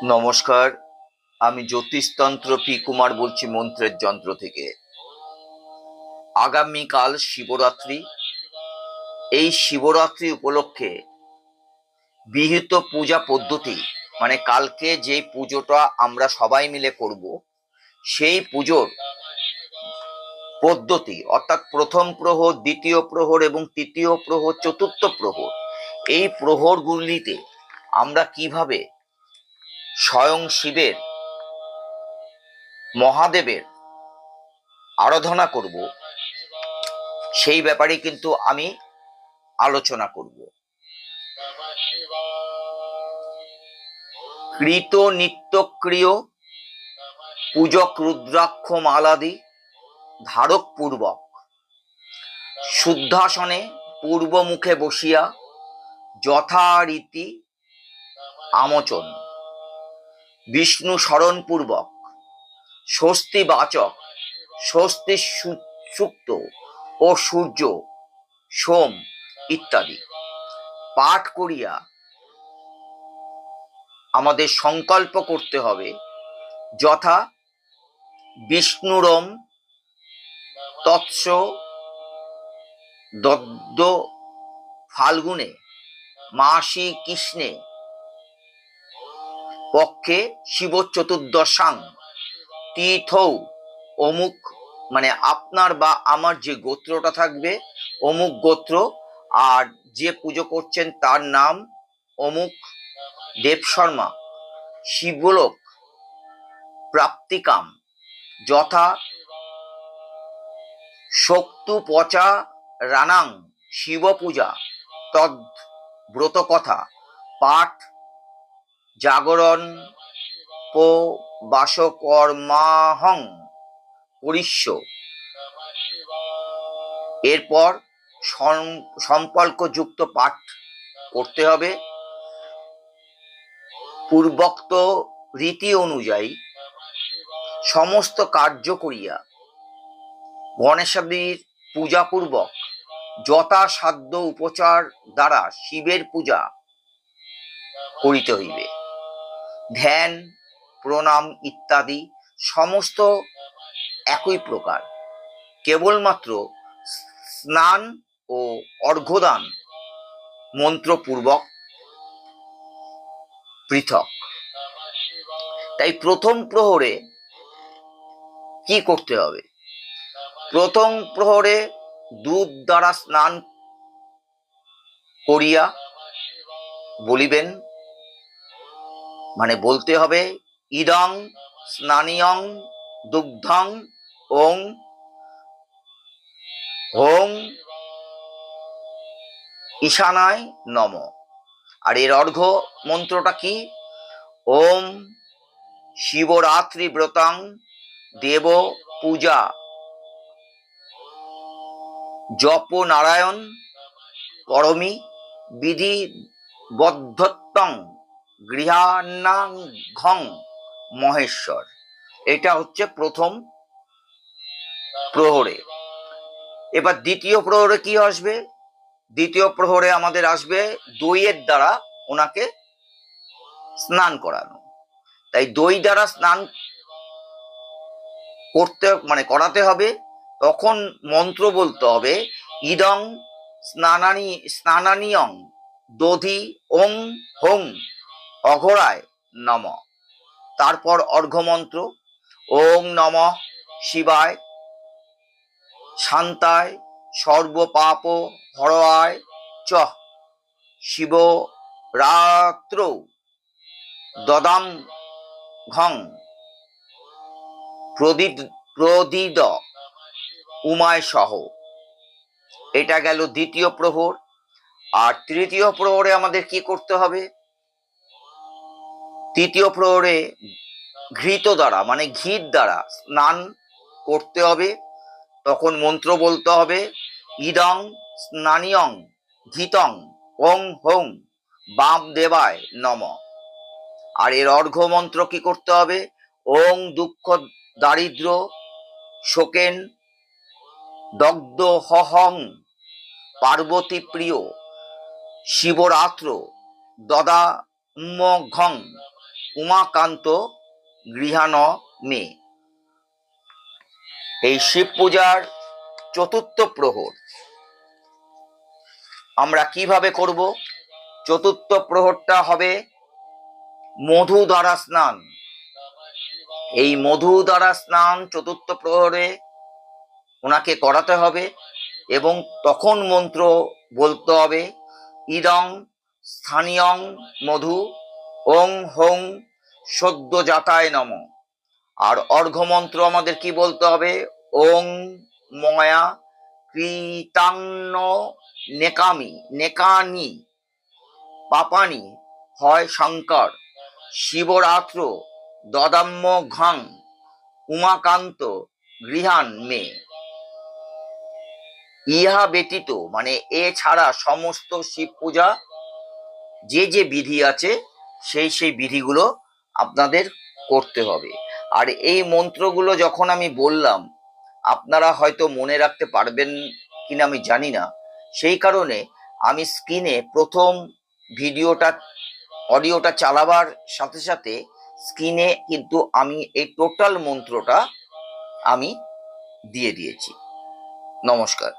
নমস্কার, আমি জ্যোতিষতন্ত্র পি কুমার বলছি মন্ত্রের যন্ত্র থেকে। আগামীকাল শিবরাত্রি। এই শিবরাত্রি উপলক্ষে বিহিত পূজা পদ্ধতি, মানে কালকে যে পুজোটা আমরা সবাই মিলে করব, সেই পুজোর পদ্ধতি অর্থাৎ প্রথম প্রহর, দ্বিতীয় প্রহর এবং তৃতীয় প্রহর, চতুর্থ প্রহর, এই প্রহরগুলিতে আমরা কিভাবে স্বয়ং শিবের, মহাদেবের আরাধনা করব, সেই ব্যাপারে কিন্তু আমি আলোচনা করব। কৃত নিত্যক্রিয় পূজক রুদ্রাক্ষ মালাদি ধারক পূর্বক শুদ্ধাসনে পূর্বমুখে বসিয়া যথারীতি আমোচন বিষ্ণু স্মরণ পূর্বক স্বস্তি বাচক স্বস্তি সুক্ত ও সূর্য সোম ইত্যাদি পাঠ করিয়া আমাদের সংকল্প করতে হবে, যথা বিষ্ণুরম তৎস দদ্য ফাল্গুনে মাসি কৃষ্ণে পক্ষে শিব চতুর্দশাং তীর্থৌ অমুক, মানে আপনার বা আমার যে গোত্রটা থাকবে অমুক গোত্র, আর যে পুজো করছেন তার নাম অমুক দেব শর্মা, শিবলোক প্রাপ্তিকাম যথা শক্তু পচা রানাং শিব পূজা তদ ব্রত কথা পাঠ জাগরণ বাসকর্মাহং করিষ্য। এরপর সম্পর্কযুক্ত পাঠ করতে হবে। পূর্বোক্ত রীতি অনুযায়ী সমস্ত কার্য করিয়া গণেশাদির পূজাপূর্বক যথাসাধ্য উপচার দ্বারা শিবের পূজা করিতে হইবে। ধ্যান, প্রণাম ইত্যাদি সমস্ত একই প্রকার, কেবলমাত্র স্নান ও অর্ঘ্যদান মন্ত্রপূর্বক পৃথক। তাই প্রথম প্রহরে কি করতে হবে? প্রথম প্রহরে দুধ দ্বারা স্নান করিয়া বলিবেন, মানে বলতে হবে ইদং স্নানিয়ং দুগ্ধং ওং হোং ঈশানায় নম। আর এর অর্ঘ্য মন্ত্রটা কি? ওম শিবরাত্রি ব্রতাং দেব পূজা জপ নারায়ণ করমি বিধি বদ্ধত্বং গৃহান্নাঘং মহেশ্বর। এটা হচ্ছে প্রথম প্রহরে। এবার দ্বিতীয় প্রহরে কি আসবে? দ্বিতীয় প্রহরে আমাদের আসবে দইয়ের দ্বারা ওনাকে স্নান করানো। তাই দই দ্বারা স্নান করতে, মানে করাতে হবে। তখন মন্ত্র বলতে হবে ইদং স্নানানিয়ং দধি ওং হোং অঘরায় নম। তারপর অর্ঘ্য মন্ত্র ওং নমঃ শিবায় শান্তায় সর্বপাপ হরায় চ শিব রাত্রৌ দদাম ঘং প্রদিদ উমায় সহ। এটা গেল দ্বিতীয় প্রহর। আর তৃতীয় প্রহরে আমাদের কি করতে হবে? তৃতীয় প্রহরে ঘৃত দ্বারা, মানে ঘির দ্বারা স্নান করতে হবে। তখন মন্ত্র বলতে হবে ইদং স্নানিয়ং ঘিতং ওং হোং বাম দেবায় নম। আর এর অর্ঘ্য মন্ত্র কি করতে হবে? ওং দুঃখ দারিদ্র শোকেন দগ্ধ হহং পার্বতী প্রিয় শিবরাত্র দদা ঘং উমাকান্ত গৃহাণ মে। এই শিব পূজার চতুর্থ প্রহর আমরা কিভাবে করব? চতুর্থ প্রহরটা হবে মধু দ্বারা স্নান। এই মধু দ্বারা স্নান চতুর্থ প্রহরে ওনাকে করাতে হবে এবং তখন মন্ত্র বলতে হবে ইদং স্থানীয়ং মধু ওং হং সদ্য জাতায় নম। আর অর্ঘ্য মন্ত্র আমাদের কি বলতে হবে? ওং ময়া কৃতান্ন নেকামি নেকানি পাপানি হয় শঙ্কর শিবরাত্র দদাম্য ঘং উমাকান্ত গৃহান মে। ইহা ব্যতীত মানে এছাড়া সমস্ত শিব পূজা যে যে বিধি আছে সেই বিধিগুলো আপনাদের করতে হবে। আর এই মন্ত্রগুলো যখন আমি বললাম আপনারা হয়তো মনে রাখতে পারবেন কিনা আমি জানি না, সেই কারণে আমি স্ক্রিনে প্রথম অডিওটা চালাবার সাথে সাথে স্ক্রিনে কিন্তু আমি এই টোটাল মন্ত্রটা আমি দিয়ে দিয়েছি। নমস্কার।